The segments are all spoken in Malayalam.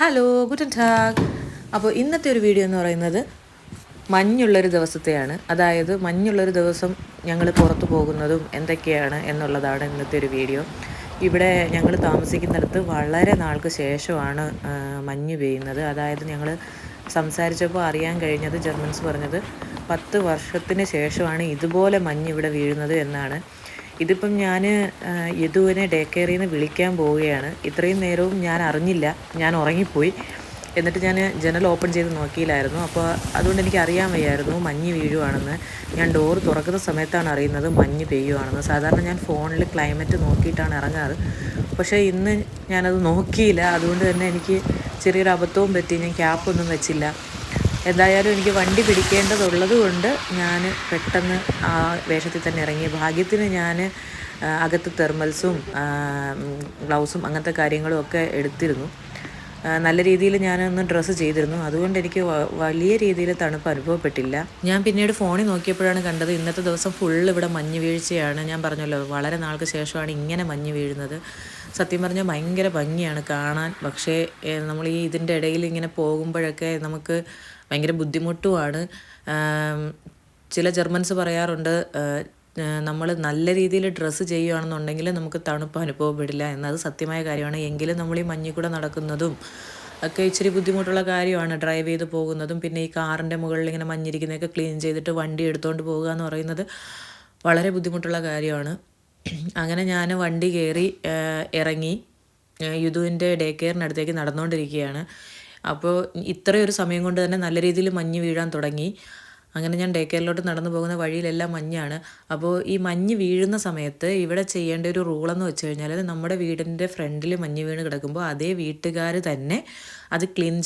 Hello ഗുഡൻ tag. അപ്പോൾ ഇന്നത്തെ ഒരു വീഡിയോ എന്ന് പറയുന്നത് മഞ്ഞുള്ളൊരു ദിവസത്തെയാണ്. അതായത് മഞ്ഞുള്ളൊരു ദിവസം ഞങ്ങൾ പുറത്തു പോകുന്നതും എന്തൊക്കെയാണ് എന്നുള്ളതാണ് ഇന്നത്തെ ഒരു വീഡിയോ. ഇവിടെ ഞങ്ങൾ താമസിക്കുന്നിടത്ത് വളരെ നാൾക്ക് ശേഷമാണ് മഞ്ഞ് പെയ്യുന്നത്. അതായത് ഞങ്ങൾ സംസാരിച്ചപ്പോൾ അറിയാൻ കഴിഞ്ഞത്, ജർമ്മൻസ് പറഞ്ഞത് 10 വർഷത്തിന് ശേഷമാണ് ഇതുപോലെ മഞ്ഞ് ഇവിടെ വീഴുന്നത് എന്നാണ്. ഇതിപ്പം ഞാൻ യദുവിനെ ഡേ കെയറിൽ നിന്ന് വിളിക്കാൻ പോവുകയാണ്. ഇത്രയും നേരവും ഞാൻ അറിഞ്ഞില്ല, ഞാൻ ഉറങ്ങിപ്പോയി. എന്നിട്ട് ഞാൻ ജനൽ ഓപ്പൺ ചെയ്ത് നോക്കിയില്ലായിരുന്നു. അപ്പോൾ അതുകൊണ്ട് എനിക്ക് അറിയാൻ വയ്യായിരുന്നു മഞ്ഞ് വീഴുവാണെന്ന്. ഞാൻ ഡോർ തുറക്കുന്ന സമയത്താണ് അറിയുന്നത് മഞ്ഞ് പെയ്യുവാണെന്ന്. സാധാരണ ഞാൻ ഫോണിൽ ക്ലൈമറ്റ് നോക്കിയിട്ടാണ് ഇറങ്ങാറ്, പക്ഷേ ഇന്ന് ഞാനത് നോക്കിയില്ല. അതുകൊണ്ട് തന്നെ എനിക്ക് ചെറിയൊരു അബദ്ധവും പറ്റി. ഞാൻ ക്യാപ്പൊന്നും വെച്ചില്ല. എന്തായാലും എനിക്ക് വണ്ടി പിടിക്കേണ്ടതുള്ളത് കൊണ്ട് ഞാൻ പെട്ടെന്ന് ആ വേഷത്തിൽ തന്നെ ഇറങ്ങി. ഭാഗ്യത്തിന് ഞാൻ അകത്ത് തെർമൽസും ഗ്ലൗസും അങ്ങനത്തെ കാര്യങ്ങളും ഒക്കെ എടുത്തിരുന്നു. നല്ല രീതിയിൽ ഞാനൊന്ന് ഡ്രസ്സ് ചെയ്തിരുന്നു. അതുകൊണ്ട് എനിക്ക് വലിയ രീതിയിൽ തണുപ്പ് അനുഭവപ്പെട്ടില്ല. ഞാൻ പിന്നീട് ഫോണിൽ നോക്കിയപ്പോഴാണ് കണ്ടത് ഇന്നത്തെ ദിവസം ഫുള്ള് ഇവിടെ മഞ്ഞ് വീഴ്ചയാണ്. ഞാൻ പറഞ്ഞല്ലോ, വളരെ നാൾക്ക് ശേഷമാണ് ഇങ്ങനെ മഞ്ഞ് വീഴുന്നത്. സത്യം പറഞ്ഞാൽ ഭയങ്കര ഭംഗിയാണ് കാണാൻ. പക്ഷേ നമ്മൾ ഇതിൻ്റെ ഇടയിൽ ഇങ്ങനെ പോകുമ്പോഴൊക്കെ നമുക്ക് ഭയങ്കര ബുദ്ധിമുട്ടുമാണ്. ചില ജർമ്മൻസ് പറയാറുണ്ട്, നമ്മൾ നല്ല രീതിയിൽ ഡ്രസ്സ് ചെയ്യുകയാണെന്നുണ്ടെങ്കിൽ നമുക്ക് തണുപ്പ് അനുഭവപ്പെടില്ല എന്നത് സത്യമായ കാര്യമാണ്. എങ്കിലും നമ്മൾ ഈ മഞ്ഞിൽ കൂടെ നടക്കുന്നതും ഒക്കെ ഇച്ചിരി ബുദ്ധിമുട്ടുള്ള കാര്യമാണ്. ഡ്രൈവ് ചെയ്ത് പോകുന്നതും പിന്നെ ഈ കാറിൻ്റെ മുകളിൽ ഇങ്ങനെ മഞ്ഞിരിക്കുന്നതൊക്കെ ക്ലീൻ ചെയ്തിട്ട് വണ്ടി എടുത്തുകൊണ്ട് പോകുക എന്ന് പറയുന്നത് വളരെ ബുദ്ധിമുട്ടുള്ള കാര്യമാണ്. അങ്ങനെ ഞാൻ വണ്ടി കയറി ഇറങ്ങി യുദുവിൻ്റെ ഡേ കെയറിനടുത്തേക്ക് നടന്നുകൊണ്ടിരിക്കുകയാണ്. അപ്പോൾ ഇത്രയൊരു സമയം കൊണ്ട് തന്നെ നല്ല രീതിയിൽ മഞ്ഞ് വീഴാൻ തുടങ്ങി. അങ്ങനെ ഞാൻ ഡേ കെയറിലോട്ട് നടന്നു പോകുന്ന വഴിയിലെല്ലാം മഞ്ഞാണ്. അപ്പോൾ ഈ മഞ്ഞ് വീഴുന്ന സമയത്ത് ഇവിടെ ചെയ്യേണ്ട ഒരു റൂളെന്ന് വെച്ച് കഴിഞ്ഞാൽ, നമ്മുടെ വീടിൻ്റെ ഫ്രണ്ടിൽ മഞ്ഞ് വീണ് കിടക്കുമ്പോൾ അതേ വീട്ടുകാർ തന്നെ അത് ക്ലീൻ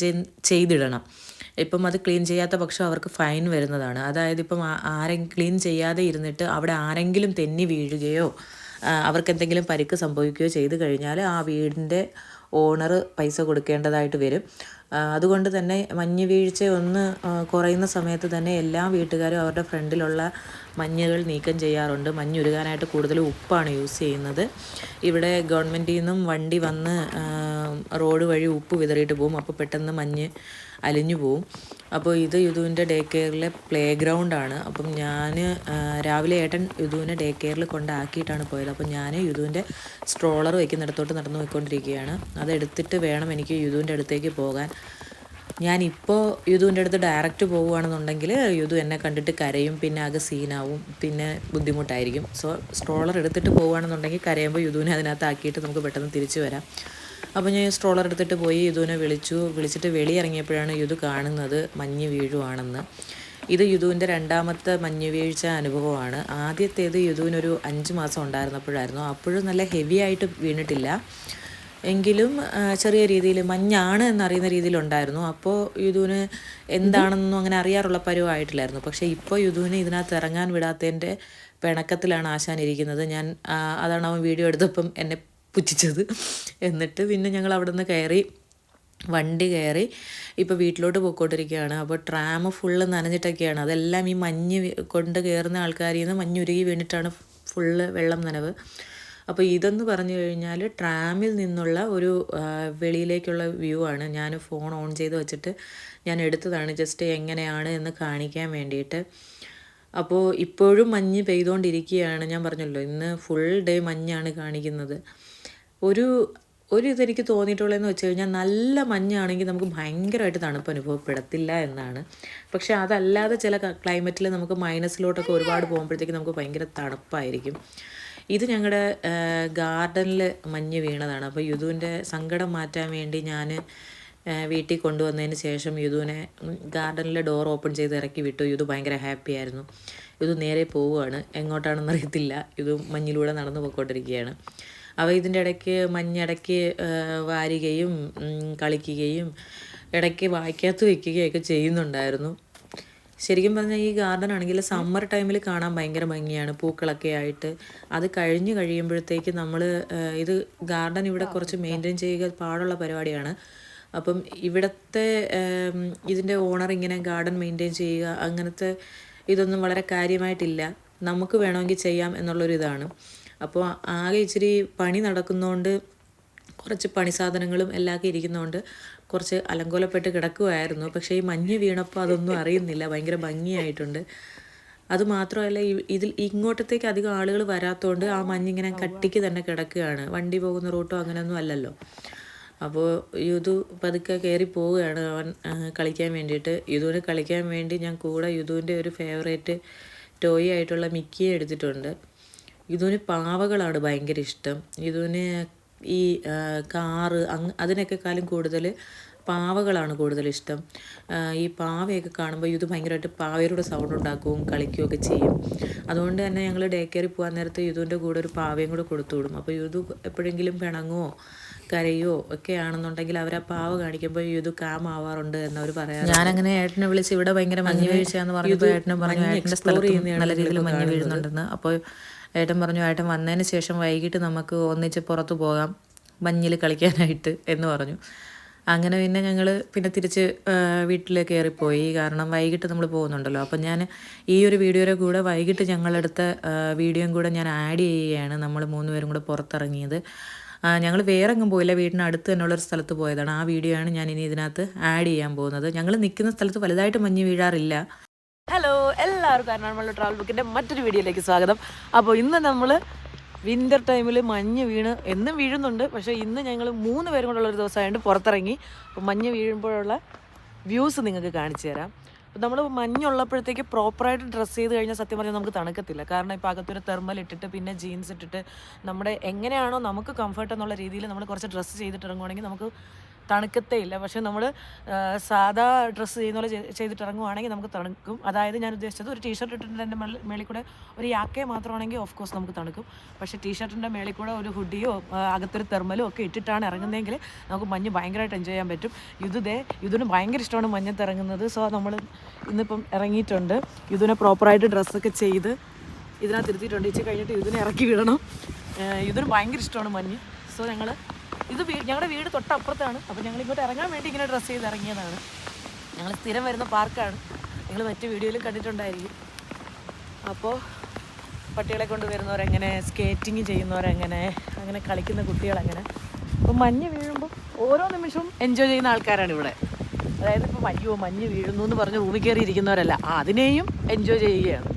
ചെയ്തിടണം. ഇപ്പം അത് ക്ലീൻ ചെയ്യാത്ത പക്ഷം അവർക്ക് ഫൈൻ വരുന്നതാണ്. അതായത് ഇപ്പം ക്ലീൻ ചെയ്യാതെ ഇരുന്നിട്ട് അവിടെ ആരെങ്കിലും തെന്നി വീഴുകയോ അവർക്ക് എന്തെങ്കിലും പരിക്ക് സംഭവിക്കുകയോ ചെയ്തു കഴിഞ്ഞാൽ ആ വീടിൻ്റെ ഓണർ പൈസ കൊടുക്കേണ്ടതായിട്ട് വരും. അതുകൊണ്ട് തന്നെ മഞ്ഞ് വീഴ്ച ഒന്ന് കുറയുന്ന സമയത്ത് തന്നെ എല്ലാ വീട്ടുകാരും അവരുടെ ഫ്രണ്ടിലുള്ള മഞ്ഞുകൾ നീക്കം ചെയ്യാറുണ്ട്. മഞ്ഞുരുകാനായിട്ട് കൂടുതൽ ഉപ്പാണ് യൂസ് ചെയ്യുന്നത്. ഇവിടെ ഗവൺമെൻറ്റിൽ നിന്നും വണ്ടി വന്ന് റോഡ് വഴി ഉപ്പ് വിതറിയിട്ട് പോകും. അപ്പോൾ പെട്ടെന്ന് മഞ്ഞ് അലിഞ്ഞു പോവും. അപ്പോൾ ഇത് യുദുവിൻ്റെ ഡേ കെയറിലെ പ്ലേ ഗ്രൗണ്ടാണ്. അപ്പം ഞാൻ രാവിലെ ഏട്ടൻ യുദുവിനെ ഡേ കെയറിൽ കൊണ്ടാക്കിയിട്ടാണ് പോയത്. അപ്പം ഞാൻ യുദുവിൻ്റെ സ്ട്രോളർ വയ്ക്കുന്നിടത്തോട്ട് നടന്നു പോയിക്കൊണ്ടിരിക്കുകയാണ്. അതെടുത്തിട്ട് വേണം എനിക്ക് യുദുവിൻ്റെ അടുത്തേക്ക് പോകാൻ. ഞാനിപ്പോൾ യുദുവിൻ്റെ അടുത്ത് ഡയറക്റ്റ് പോവുകയാണെന്നുണ്ടെങ്കിൽ യുദു എന്നെ കണ്ടിട്ട് കരയും, പിന്നെ ആകെ സീനാവും, പിന്നെ ബുദ്ധിമുട്ടായിരിക്കും. സോ സ്ട്രോളർ എടുത്തിട്ട് പോവുകയാണെന്നുണ്ടെങ്കിൽ കരയുമ്പോൾ യുദുവിനെ അതിനകത്താക്കിയിട്ട് നമുക്ക് പെട്ടെന്ന് തിരിച്ചു വരാം. അപ്പോൾ ഞാൻ സ്ട്രോളർ എടുത്തിട്ട് പോയി യുദുവിനെ വിളിച്ചിട്ട് വെളിയിറങ്ങിയപ്പോഴാണ് യുദു കാണുന്നത് മഞ്ഞ് വീഴുവാണെന്ന്. ഇത് യുദുവിൻ്റെ രണ്ടാമത്തെ മഞ്ഞ് വീഴ്ച അനുഭവമാണ്. ആദ്യത്തേത് യുദുവിനൊരു 5 മാസം ഉണ്ടായിരുന്നപ്പോഴായിരുന്നു. അപ്പോഴും നല്ല ഹെവി ആയിട്ട് വീണിട്ടില്ല, എങ്കിലും ചെറിയ രീതിയിൽ മഞ്ഞാണ് എന്നറിയുന്ന രീതിയിലുണ്ടായിരുന്നു. അപ്പോൾ യുദുവിന് എന്താണെന്നൊന്നും അങ്ങനെ അറിയാറുള്ള പരുവായിട്ടില്ലായിരുന്നു. പക്ഷേ ഇപ്പോൾ യുദുവിനെ ഇതിനകത്ത് ഇറങ്ങാൻ വിടാത്തതിൻ്റെ പിണക്കത്തിലാണ് ആശാൻ ഇരിക്കുന്നത്. അതാണ് അവൻ വീഡിയോ എടുത്തപ്പം എന്നെ പുച്ഛിച്ചത്. എന്നിട്ട് പിന്നെ ഞങ്ങൾ അവിടെ നിന്ന് വണ്ടി കയറി ഇപ്പോൾ വീട്ടിലോട്ട് പോയിക്കൊണ്ടിരിക്കുകയാണ്. അപ്പോൾ ട്രാം ഫുള്ള് നനഞ്ഞിട്ടൊക്കെയാണ്. അതെല്ലാം ഈ മഞ്ഞ് കൊണ്ട് കയറുന്ന ആൾക്കാരിൽ നിന്ന് മഞ്ഞുരുകി വീണിട്ടാണ് ഫുള്ള് വെള്ളം നനവ്. അപ്പോൾ ഇതെന്ന് പറഞ്ഞു കഴിഞ്ഞാൽ ട്രാമിൽ നിന്നുള്ള ഒരു വെളിയിലേക്കുള്ള വ്യൂ ആണ്. ഞാൻ ഫോൺ ഓൺ ചെയ്ത് വെച്ചിട്ട് ഞാൻ എടുത്തതാണ്, ജസ്റ്റ് എങ്ങനെയാണ് എന്ന് കാണിക്കാൻ വേണ്ടിയിട്ട്. അപ്പോൾ ഇപ്പോഴും മഞ്ഞ് പെയ്തുകൊണ്ടിരിക്കുകയാണ്. ഞാൻ പറഞ്ഞല്ലോ, ഇന്ന് ഫുൾ ഡേ മഞ്ഞാണ് കാണിക്കുന്നത്. ഒരു ഇതെനിക്ക് തോന്നിയിട്ടുള്ളതെന്ന് വെച്ച് കഴിഞ്ഞാൽ, നല്ല മഞ്ഞാണെങ്കിൽ നമുക്ക് ഭയങ്കരമായിട്ട് തണുപ്പ് അനുഭവപ്പെടത്തില്ല എന്നാണ്. പക്ഷേ അതല്ലാതെ ചില ക്ലൈമറ്റിൽ നമുക്ക് മൈനസിലോട്ടൊക്കെ ഒരുപാട് പോകുമ്പോഴത്തേക്ക് നമുക്ക് ഭയങ്കര തണുപ്പായിരിക്കും. ഇത് ഞങ്ങളുടെ ഗാർഡനിൽ മഞ്ഞ് വീണതാണ്. അപ്പോൾ യുദുവിൻ്റെ സങ്കടം മാറ്റാൻ വേണ്ടി ഞാൻ വീട്ടിൽ കൊണ്ടുവന്നതിന് ശേഷം യുദുവിനെ ഗാർഡനിലെ ഡോർ ഓപ്പൺ ചെയ്ത് ഇറക്കി വിട്ടു. യുദു ഭയങ്കര ഹാപ്പി ആയിരുന്നു. യുദു നേരെ പോവുകയാണ്, എങ്ങോട്ടാണെന്ന് അറിയത്തില്ല. യുദു മഞ്ഞിലൂടെ നടന്നു പോയിക്കൊണ്ടിരിക്കുകയാണ്. അവ ഇതിൻ്റെ ഇടയ്ക്ക് മഞ്ഞിടയ്ക്ക് വാരുകയും കളിക്കുകയും ഇടയ്ക്ക് വായ്ക്കകത്ത് വയ്ക്കുകയൊക്കെ ചെയ്യുന്നുണ്ടായിരുന്നു. ശരിക്കും പറഞ്ഞാൽ ഈ ഗാർഡൻ ആണെങ്കിൽ സമ്മർ ടൈമിൽ കാണാൻ ഭയങ്കര ഭംഗിയാണ്, പൂക്കളൊക്കെ ആയിട്ട്. അത് കഴിയുമ്പോഴത്തേക്ക് നമ്മൾ ഇത് ഗാർഡൻ ഇവിടെ കുറച്ച് മെയിൻറ്റെയിൻ ചെയ്യുക പാടുള്ള പരിപാടിയാണ്. അപ്പം ഇവിടുത്തെ ഇതിൻ്റെ ഓണർ ഇങ്ങനെ ഗാർഡൻ മെയിൻറ്റെയിൻ ചെയ്യുക അങ്ങനത്തെ ഇതൊന്നും വളരെ കാര്യമായിട്ടില്ല. നമുക്ക് വേണമെങ്കിൽ ചെയ്യാം എന്നുള്ളൊരിതാണ്. അപ്പോൾ ആകെ ഇച്ചിരി പണി നടക്കുന്നതുകൊണ്ട് കുറച്ച് പണി സാധനങ്ങളും എല്ലാമൊക്കെ ഇരിക്കുന്നതുകൊണ്ട് കുറച്ച് അലങ്കോലപ്പെട്ട് കിടക്കുമായിരുന്നു. പക്ഷേ ഈ മഞ്ഞ് വീണപ്പോൾ അതൊന്നും അറിയുന്നില്ല, ഭയങ്കര ഭംഗിയായിട്ടുണ്ട്. അതുമാത്രമല്ല ഇതിൽ ഇങ്ങോട്ടത്തേക്ക് അധികം ആളുകൾ വരാത്തതുകൊണ്ട് ആ മഞ്ഞിങ്ങനെ കട്ടിക്ക് തന്നെ കിടക്കുകയാണ്. വണ്ടി പോകുന്ന റൂട്ടോ അങ്ങനെയൊന്നും അല്ലല്ലോ. അപ്പോൾ യുദു പതുക്കെ കയറി പോവുകയാണ് അവൻ കളിക്കാൻ വേണ്ടിയിട്ട്. യുദുവിന് കളിക്കാൻ വേണ്ടി ഞാൻ കൂടെ യുദുവിൻ്റെ ഒരു ഫേവറേറ്റ് ടോയ് ആയിട്ടുള്ള മിക്കിയെ എടുത്തിട്ടുണ്ട്. യുദുവിന് പാവകളാണ് ഭയങ്കര ഇഷ്ടം. യുദുവിന് ഈ കാറ് അതിനൊക്കെക്കാളും കൂടുതൽ പാവകളാണ് കൂടുതൽ ഇഷ്ടം. ഈ പാവയൊക്കെ കാണുമ്പോൾ ഇത് ഭയങ്കരമായിട്ട് പാവയുടെ സൗണ്ട് ഉണ്ടാക്കുകയും കളിക്കുകയൊക്കെ ചെയ്യും. അതുകൊണ്ട് തന്നെ ഞങ്ങൾ ഡേ കെയറിൽ പോകാൻ നേരത്ത് യുദുവിൻ്റെ കൂടെ ഒരു പാവയും കൂടെ കൊടുത്തു വിടും. അപ്പോൾ യുദു എപ്പോഴെങ്കിലും പിണങ്ങുമോ കരയോ ഒക്കെ ആണെന്നുണ്ടെങ്കിൽ അവർ ആ പാവ കാണിക്കുമ്പോൾ യുദു കാം ആവാറുണ്ട് എന്നവർ പറയാറ്. ഞാനങ്ങനെ ഏട്ടനെ വിളിച്ച് ഇവിടെ ഭയങ്കര മഞ്ഞ് വീഴ്ചയാന്ന് പറഞ്ഞപ്പോൾ ഏട്ടനും പറഞ്ഞു ഏട്ടൻ്റെ സ്ഥലത്ത് നല്ല രീതിയിൽ മഞ്ഞ് വീഴുന്നുണ്ടെന്ന്. അപ്പോൾ ഏട്ടൻ പറഞ്ഞു ഏട്ടൻ വന്നതിന് ശേഷം വൈകിട്ട് നമുക്ക് ഒന്നിച്ച് പുറത്ത് പോകാം മഞ്ഞിൽ കളിക്കാനായിട്ട് എന്ന് പറഞ്ഞു. അങ്ങനെ പിന്നെ ഞങ്ങൾ തിരിച്ച് വീട്ടിൽ കയറിപ്പോയി. കാരണം വൈകിട്ട് നമ്മൾ പോകുന്നുണ്ടല്ലോ. അപ്പം ഞാൻ ഈ ഒരു വീഡിയോയുടെ കൂടെ വൈകിട്ട് ഞങ്ങളെടുത്ത വീഡിയോയും കൂടെ ഞാൻ ആഡ് ചെയ്യുകയാണ്. നമ്മൾ 3 പേരും കൂടെ പുറത്തിറങ്ങിയത്. ഞങ്ങൾ വേറെ എങ്ങും പോയില്ല, വീടിനടുത്ത് തന്നെയുള്ളൊരു സ്ഥലത്ത് പോയതാണ്. ആ വീഡിയോ ആണ് ഞാൻ ഇനി ഇതിനകത്ത് ആഡ് ചെയ്യാൻ പോകുന്നത്. ഞങ്ങൾ നിൽക്കുന്ന സ്ഥലത്ത് വലുതായിട്ട് മഞ്ഞ് വീഴാറില്ല. ഹലോ, എല്ലാവർക്കും എറണാകുളം ട്രാവൽ ബുക്കിൻ്റെ മറ്റൊരു വീഡിയോയിലേക്ക് സ്വാഗതം. അപ്പോൾ ഇന്ന് നമ്മൾ വിൻ്റർ ടൈമിൽ മഞ്ഞ് വീണ് എന്നും വീഴുന്നുണ്ട്. പക്ഷേ ഇന്ന് ഞങ്ങൾ 3 പേരും കൊണ്ടുള്ളൊരു ദിവസമായിട്ട് പുറത്തിറങ്ങി. അപ്പോൾ മഞ്ഞ് വീഴുമ്പോഴുള്ള വ്യൂസ് നിങ്ങൾക്ക് കാണിച്ചു തരാം. അപ്പോൾ നമ്മൾ മഞ്ഞുള്ളപ്പോഴത്തേക്ക് പ്രോപ്പറായിട്ട് ഡ്രസ്സ് ചെയ്ത് കഴിഞ്ഞാൽ സത്യം പറഞ്ഞാൽ നമുക്ക് തണുക്കത്തില്ല. കാരണം ഇപ്പോൾ അകത്തൊരു തെർമൽ ഇട്ടിട്ട് പിന്നെ ജീൻസ് ഇട്ടിട്ട് നമ്മുടെ എങ്ങനെയാണോ നമുക്ക് കംഫർട്ട് എന്നുള്ള രീതിയിൽ നമ്മൾ കുറച്ച് ഡ്രസ്സ് ചെയ്തിട്ട് ഇറങ്ങുവാണെങ്കിൽ നമുക്ക് തണുക്കത്തേ ഇല്ല. പക്ഷേ നമ്മൾ സാധാ ഡ്രസ്സ് ചെയ്യുന്ന പോലെ ചെയ്തിട്ട് ഇറങ്ങുവാണെങ്കിൽ നമുക്ക് തണുക്കും. അതായത് ഞാൻ ഉദ്ദേശിച്ചത് ഒരു ടീഷർട്ട് ഇട്ടിട്ട് മേളിൽ കൂടെ ഒരു യാക്കയെ മാത്രമാണെങ്കിൽ ഓഫ് കോഴ്സ് നമുക്ക് തണുക്കും. പക്ഷേ ടീഷർട്ടിൻ്റെ മേളിൽ കൂടെ ഒരു ഹുഡിയോ അകത്തൊരു തെർമലോ ഒക്കെ ഇട്ടിട്ടാണ് ഇറങ്ങുന്നതെങ്കിൽ നമുക്ക് മഞ്ഞ് ഭയങ്കരമായിട്ട് എൻജോയ് ചെയ്യാൻ പറ്റും. ഇതിന് ഭയങ്കര ഇഷ്ടമാണ് മഞ്ഞത്ത് ഇറങ്ങുന്നത്. സോ നമ്മൾ ഇന്നിപ്പം ഇറങ്ങിയിട്ടുണ്ട്. ഇതിനെ പ്രോപ്പറായിട്ട് ഡ്രസ്സൊക്കെ ചെയ്ത് ഇതിനകത്ത് ഇരുത്തിയിട്ടുണ്ട്. ഇച്ചിരി കഴിഞ്ഞിട്ട് ഇതിനെ ഇറക്കി വിടണം. ഇതിന് ഭയങ്കര ഇഷ്ടമാണ് മഞ്ഞ്. സോ ഞങ്ങളുടെ വീട് തൊട്ടപ്പുറത്താണ്. അപ്പോൾ ഞങ്ങൾ ഇങ്ങോട്ട് ഇറങ്ങാൻ വേണ്ടി ഇങ്ങനെ ഡ്രസ്സ് ചെയ്ത് ഇറങ്ങിയതാണ്. ഞങ്ങൾ സ്ഥിരം വരുന്ന പാർക്കാണ്, നിങ്ങൾ മറ്റു വീഡിയോയിലും കണ്ടിട്ടുണ്ടായിരിക്കും. അപ്പോൾ പട്ടികളെ കൊണ്ട് വരുന്നവരെങ്ങനെ, സ്കേറ്റിങ് ചെയ്യുന്നവരെങ്ങനെ, അങ്ങനെ കളിക്കുന്ന കുട്ടികളെങ്ങനെ. അപ്പോൾ മഞ്ഞ് വീഴുമ്പോൾ ഓരോ നിമിഷവും എൻജോയ് ചെയ്യുന്ന ആൾക്കാരാണ് ഇവിടെ. അതായത് ഇപ്പോൾ മഞ്ഞ് വീഴുന്നു എന്ന് പറഞ്ഞ് റൂമിൽ കയറി ഇരിക്കുന്നവരല്ല, അതിനെയും എൻജോയ് ചെയ്യുകയാണ്.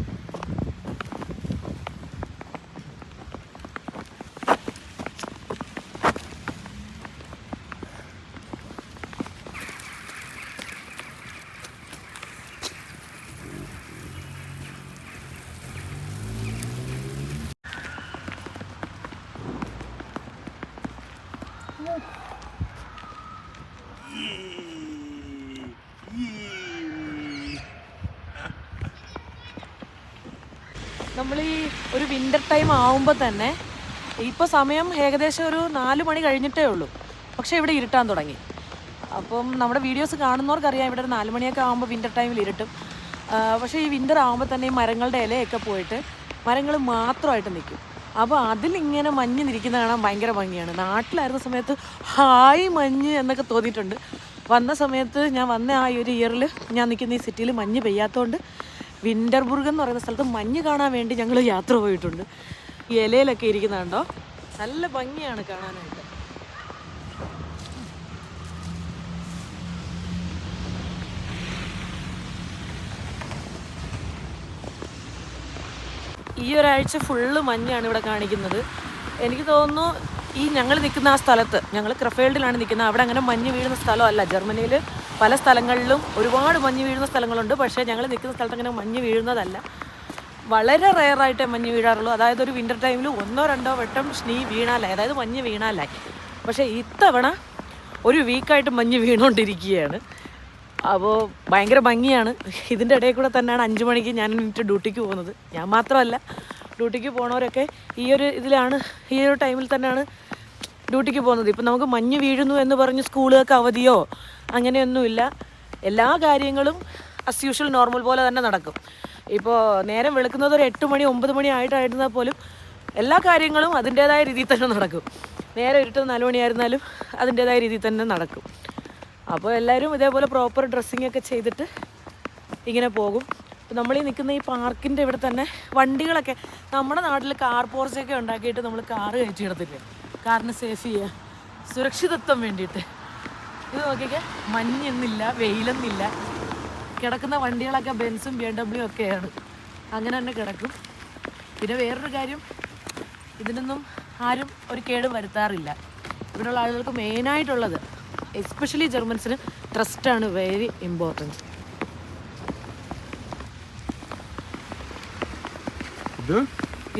നമ്മൾ ഈ ഒരു വിൻ്റർ ടൈം ആവുമ്പോൾ തന്നെ ഇപ്പോൾ സമയം ഏകദേശം ഒരു 4 മണി കഴിഞ്ഞിട്ടേ ഉള്ളൂ. പക്ഷേ ഇവിടെ ഇരുട്ടാൻ തുടങ്ങി. അപ്പം നമ്മുടെ വീഡിയോസ് കാണുന്നവർക്കറിയാം ഇവിടെ ഒരു 4 മണിയൊക്കെ ആകുമ്പോൾ വിൻ്റർ ടൈമിൽ ഇരുട്ടും. പക്ഷേ ഈ വിൻ്റർ ആകുമ്പോൾ തന്നെ ഈ മരങ്ങളുടെ ഇലയൊക്കെ പോയിട്ട് മരങ്ങൾ മാത്രമായിട്ട് നിൽക്കും. അപ്പോൾ അതിലിങ്ങനെ മഞ്ഞ് നിൽക്കുന്ന കാണാൻ ഭയങ്കര ഭംഗിയാണ്. നാട്ടിലായിരുന്ന സമയത്ത് ഹായ് മഞ്ഞ് എന്നൊക്കെ തോന്നിയിട്ടുണ്ട്. വന്ന സമയത്ത് ഞാൻ വന്ന ആ ഒരു ഇയറിൽ ഞാൻ നിൽക്കുന്ന ഈ സിറ്റിയിൽ മഞ്ഞ് പെയ്യാത്തതുകൊണ്ട് വിൻ്റർബുർഗ് എന്ന് പറയുന്ന സ്ഥലത്ത് മഞ്ഞ് കാണാൻ വേണ്ടി ഞങ്ങൾ യാത്ര പോയിട്ടുണ്ട്. ഈ ഇലയിലൊക്കെ ഇരിക്കുന്നുണ്ടോ, നല്ല ഭംഗിയാണ് കാണാനായിട്ട്. ഈ ഒരാഴ്ച ഫുള്ള് മഞ്ഞാണ് ഇവിടെ കാണിക്കുന്നത്. എനിക്ക് തോന്നുന്നു ഈ ഞങ്ങൾ നിൽക്കുന്ന ആ സ്ഥലത്ത്, ഞങ്ങൾ ക്രഫേൽഡിലാണ് നിൽക്കുന്നത്, അവിടെ അങ്ങനെ മഞ്ഞ് വീഴുന്ന സ്ഥലമല്ല. ജർമ്മനിയിൽ പല സ്ഥലങ്ങളിലും ഒരുപാട് മഞ്ഞ് വീഴുന്ന സ്ഥലങ്ങളുണ്ട്. പക്ഷേ ഞങ്ങൾ നിൽക്കുന്ന സ്ഥലത്ത് അങ്ങനെ മഞ്ഞ് വീഴുന്നതല്ല. വളരെ റെയറായിട്ടേ മഞ്ഞ് വീഴാറുള്ളൂ. അതായത് ഒരു വിൻ്റർ ടൈമിൽ 1-2 വട്ടം വീണാലായി, അതായത് മഞ്ഞ് വീണാലായി. പക്ഷേ ഇത്തവണ ഒരു വീക്കായിട്ട് മഞ്ഞ് വീണുകൊണ്ടിരിക്കുകയാണ്. അപ്പോൾ ഭയങ്കര ഭംഗിയാണ്. ഇതിൻ്റെ ഇടയിൽ കൂടെ തന്നെയാണ് 5 മണിക്ക് ഞാൻ ഡ്യൂട്ടിക്ക് പോകുന്നത്. ഞാൻ മാത്രമല്ല, ഡ്യൂട്ടിക്ക് പോണവരൊക്കെ ഈ ഒരു ടൈമിൽ തന്നെയാണ് ഡ്യൂട്ടിക്ക് പോകുന്നത്. ഇപ്പം നമുക്ക് മഞ്ഞ് വീഴുന്നു എന്ന് പറഞ്ഞ് സ്കൂളുകൾക്ക് അവധിയോ അങ്ങനെയൊന്നുമില്ല. എല്ലാ കാര്യങ്ങളും അസ് യൂഷ്വൽ നോർമൽ പോലെ തന്നെ നടക്കും. ഇപ്പോൾ നേരം വെളുക്കുന്നത് ഒരു 8 മണി 9 മണി ആയിട്ടായിരുന്നാൽ പോലും എല്ലാ കാര്യങ്ങളും അതിൻ്റേതായ രീതിയിൽ തന്നെ നടക്കും. നേരെ ഇരുട്ടുന്ന 4 മണിയായിരുന്നാലും അതിൻ്റേതായ രീതിയിൽ തന്നെ നടക്കും. അപ്പോൾ എല്ലാവരും ഇതേപോലെ പ്രോപ്പർ ഡ്രസ്സിങ് ഒക്കെ ചെയ്തിട്ട് ഇങ്ങനെ പോകും. അപ്പോൾ നമ്മൾ ഈ നിൽക്കുന്ന ഈ പാർക്കിൻ്റെ ഇവിടെ തന്നെ വണ്ടികളൊക്കെ, നമ്മുടെ നാട്ടിൽ കാർ പോർച്ചൊക്കെ ഉണ്ടാക്കിയിട്ട് നമ്മൾ കാറ് കയറ്റിയിടത്തില്ലേ, കാറിന് സേഫ് ചെയ്യുക. സുരക്ഷിതത്വം വേണ്ടിയിട്ട്. ഇത് നോക്കിയൊക്കെ മഞ്ഞെന്നില്ല, വെയിലെന്നില്ല. കിടക്കുന്ന വണ്ടികളൊക്കെ ബെൻസും BMW ഒക്കെയാണ്. അങ്ങനെ തന്നെ കിടക്കും. പിന്നെ വേറൊരു കാര്യം, ഇതിനൊന്നും ആരും ഒരു കേടും വരുത്താറില്ല. ഇവിടെയുള്ള ആളുകൾക്ക് മെയിനായിട്ടുള്ളത്, എസ്പെഷ്യലി ജർമ്മൻസിന് ട്രസ്റ്റാണ് വെരി ഇമ്പോർട്ടൻറ്റ്.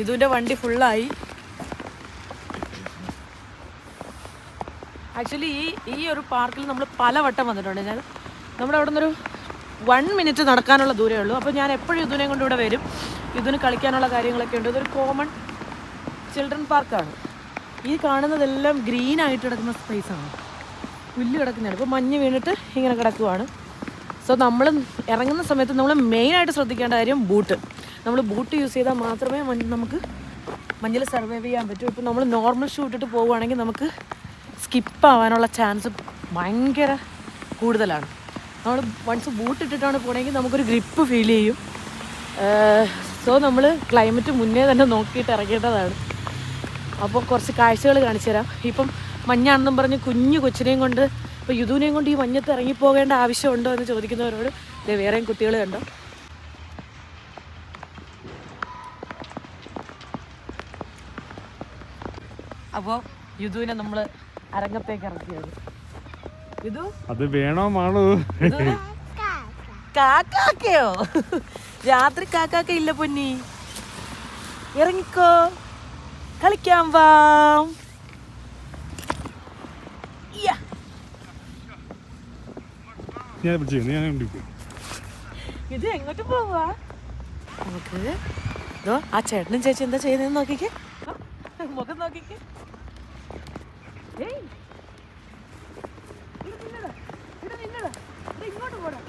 ഇതിൻ്റെ വണ്ടി ഫുള്ളായി. ആക്ച്വലി ഈ ഒരു പാർക്കിൽ നമ്മൾ പലവട്ടം വന്നിട്ടുണ്ട്. ഞാൻ നമ്മുടെ അവിടെ നിന്നൊരു 1 മിനിറ്റ് നടക്കാനുള്ള ദൂരമേ ഉള്ളൂ. അപ്പോൾ ഞാൻ എപ്പോഴും ഇതിനെ കൊണ്ട് ഇവിടെ വരും. ഇതിന് കളിക്കാനുള്ള കാര്യങ്ങളൊക്കെ ഉണ്ട്. ഇതൊരു കോമൺ ചിൽഡ്രൻ പാർക്കാണ്. ഈ കാണുന്നതെല്ലാം ഗ്രീനായിട്ട് കിടക്കുന്ന സ്പേസാണ്, പുല്ല് കിടക്കുന്നതാണ്. ഇപ്പോൾ മഞ്ഞ് വീണിട്ട് ഇങ്ങനെ കിടക്കുവാണ്. സോ നമ്മൾ ഇറങ്ങുന്ന സമയത്ത് നമ്മൾ മെയിനായിട്ട് ശ്രദ്ധിക്കേണ്ട കാര്യം ബൂട്ട്. നമ്മൾ ബൂട്ട് യൂസ് ചെയ്താൽ മാത്രമേ നമുക്ക് മഞ്ഞിൽ സർവൈവ് ചെയ്യാൻ പറ്റൂ. ഇപ്പോൾ നമ്മൾ നോർമൽ ഷൂ ഇട്ടിട്ട് പോവുകയാണെങ്കിൽ നമുക്ക് സ്കിപ്പ് ആവാനുള്ള ചാൻസ് ഭയങ്കര കൂടുതലാണ്. നമ്മൾ വൺസ് ബൂട്ട് ഇട്ടിട്ടാണ് പോകണമെങ്കിൽ നമുക്കൊരു ഗ്രിപ്പ് ഫീൽ ചെയ്യും. സോ നമ്മൾ ക്ലൈമറ്റ് മുന്നേ തന്നെ നോക്കിയിട്ട് ഇറങ്ങേണ്ടതാണ്. അപ്പോൾ കുറച്ച് കാഴ്ചകൾ കാണിച്ചു തരാം. ഇപ്പം മഞ്ഞാണെന്നും പറഞ്ഞ് കുഞ്ഞു കൊച്ചിനെയും കൊണ്ട്, ഇപ്പോൾ യുദുവിനെയും കൊണ്ട് ഈ മഞ്ഞത്ത് ഇറങ്ങിപ്പോകേണ്ട ആവശ്യമുണ്ടോ എന്ന് ചോദിക്കുന്നവരോട് വേറെയും കുട്ടികൾ കണ്ടോ. അപ്പോൾ യുദുവിനെ നമ്മൾ അരങ്ങത്തേക്ക് ഇറക്കിയത്. യുദു അത് വേണോ മാളു? കാക്കയോ? രാത്രി കാക്ക ഇല്ല പൊന്നി. ഇറങ്ങിക്കോ, കളിക്കാൻ വാം. ഇത് എങ്ങോട്ട് പോവാ? നമുക്ക് ആ ചേട്ടനും ചേച്ചി എന്താ ചെയ്യുന്നതെന്ന് നോക്കിക്കേ, മുഖം നോക്കിക്കേ. ഇങ്ങോട്ട് പോടാ.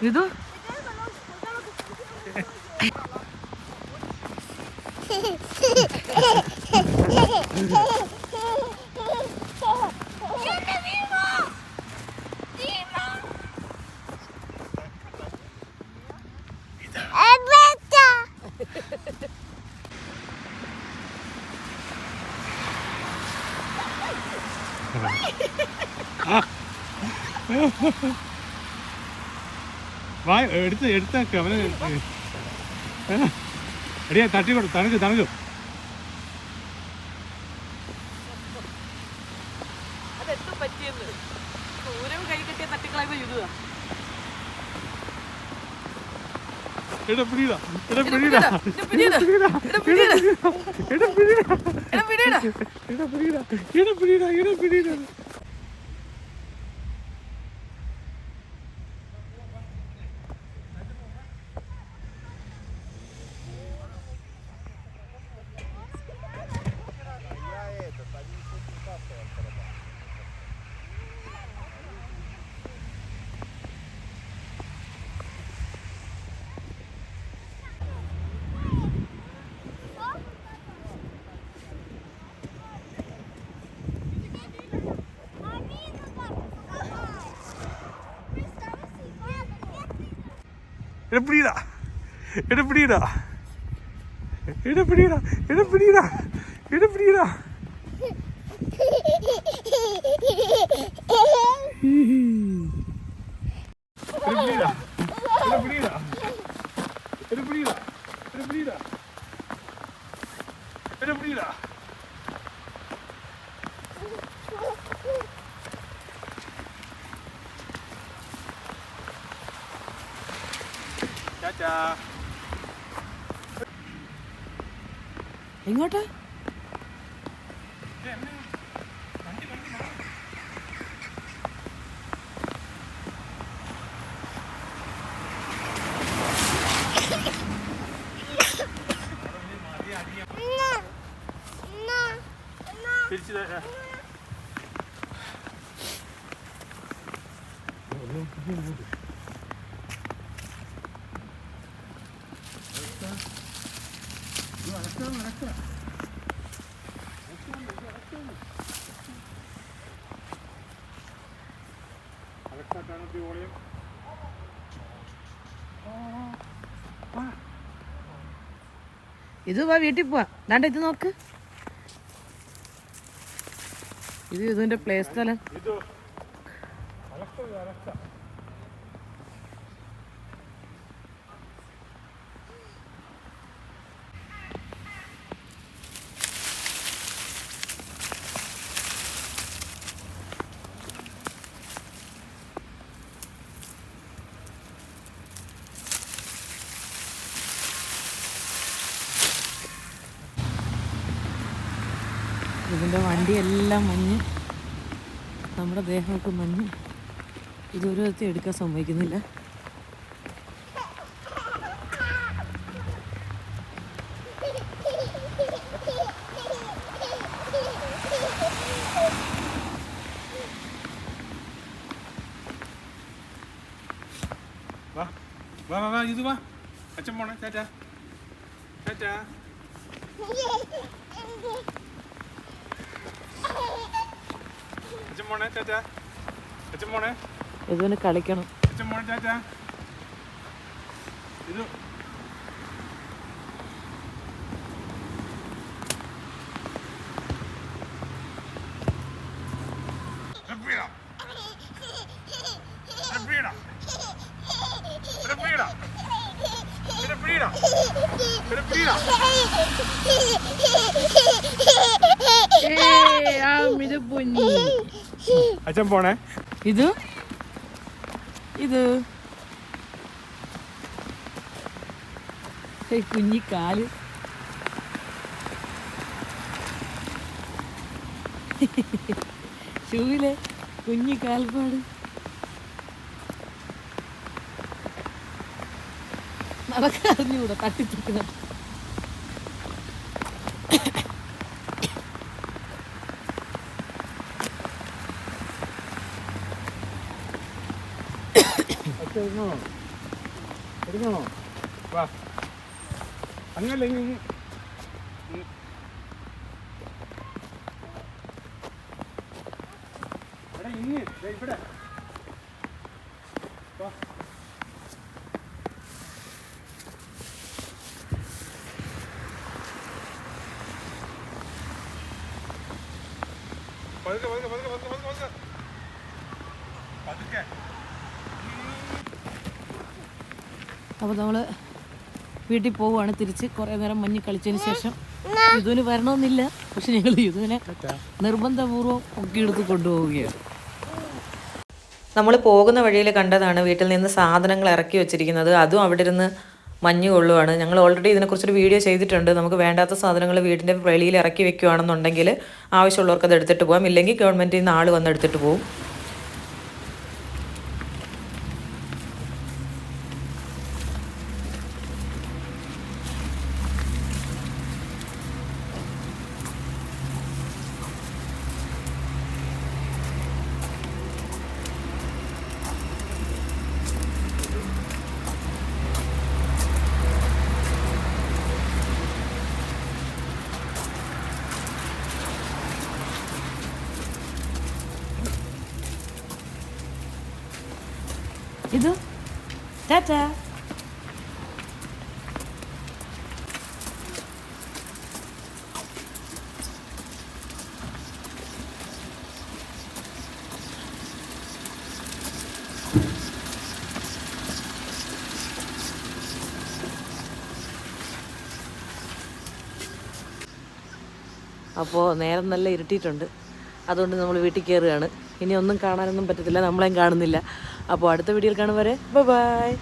ഇത് വാ എടുത്തേക്ക് അവന് എടിയാ തട്ടിക്കൊടു, തണുക്ക്. അതെന്തോ പറ്റിയെന്ന് ദൂരം കൈ കെട്ടിയ തട്ടിക്കളയുമ്പോ യുദ്ധ. എങ്ങോട്ട്? ഇത് വാ വീട്ടിൽ പോവാ. ദാണ്ട ഇത് നോക്ക്, ഇത് ഇതിന്റെ പ്ലേ സ്ഥലം. ഇതിൻ്റെ വണ്ടിയെല്ലാം മഞ്ഞ്, നമ്മുടെ ദേഹമൊക്കെ മഞ്ഞ്. ഇതൊരു വിധത്തിൽ എടുക്കാൻ സമ്മതിക്കുന്നില്ല. വാ വാ വാ വാ ഇത് വാ. അച്ഛൻ പോണേ. ടാറ്റാ ടാറ്റാ. അച്ഛൻ പോണേ. ടാറ്റാ. അച്ഛൻ പോണേ. ഇതിന് കളിക്കണം. അച്ഛൻ പോണേ. ടാറ്റാ. ഇത് അച്ഛൻ പോണേ. ഇത് ഇത് കുഞ്ഞിക്കാല്. ഷൂവിലെ കുഞ്ഞിക്കാൽപ്പാട്. നടക്കറിഞ്ഞൂടെ തട്ടിത്തിക്കുന്നത്. എടുക്കണോ? വാ. അങ്ങല്ല ഇനി ഇവിടെ വാ. പതുക്കെ പതുക്കെ പതുക്കെ പതുക്കെ പതുക്കെ പതുക്കെ പതുക്കെ. അപ്പോൾ നമ്മൾ വീട്ടിൽ പോവുകയാണ് തിരിച്ച്. കുറേ നേരം മഞ്ഞ് കളിച്ചതിന് ശേഷം യുദ്ധുവിന് വരണമെന്നില്ല, പക്ഷെ ഞങ്ങൾ യുദ്ധുവിനെ നിർബന്ധപൂർവ്വം പൊക്കിയെടുത്ത് കൊണ്ടുപോവുകയാണ്. നമ്മൾ പോകുന്ന വഴിയിൽ കണ്ടതാണ് വീട്ടിൽ നിന്ന് സാധനങ്ങൾ ഇറക്കി വെച്ചിരിക്കുന്നത്. അതും അവിടെ ഇരുന്ന് മഞ്ഞ് കൊള്ളുവാണ്. ഞങ്ങൾ ഓൾറെഡി ഇതിനെക്കുറിച്ചൊരു വീഡിയോ ചെയ്തിട്ടുണ്ട്. നമുക്ക് വേണ്ടാത്ത സാധനങ്ങൾ വീടിൻ്റെ വെളിയിൽ ഇറക്കി വെക്കുകയാണെന്നുണ്ടെങ്കിൽ ആവശ്യമുള്ളവർക്ക് അത് എടുത്തിട്ട് പോകാം, ഇല്ലെങ്കിൽ ഗവൺമെൻറ്റിൽ നിന്ന് ആൾ വന്ന് എടുത്തിട്ട് പോകും. ഇത് ടാറ്റാ. അപ്പോൾ നേരം നല്ല ഇരുട്ടിയിട്ടുണ്ട്, അതുകൊണ്ട് നമ്മൾ വീട്ടിൽ കയറുകയാണ്. ഇനി ഒന്നും കാണാനൊന്നും പറ്റത്തില്ല, നമ്മളെയും കാണുന്നില്ല. അപ്പോൾ അടുത്ത വീഡിയോയിൽ കാണും വരെ ബൈ ബൈ.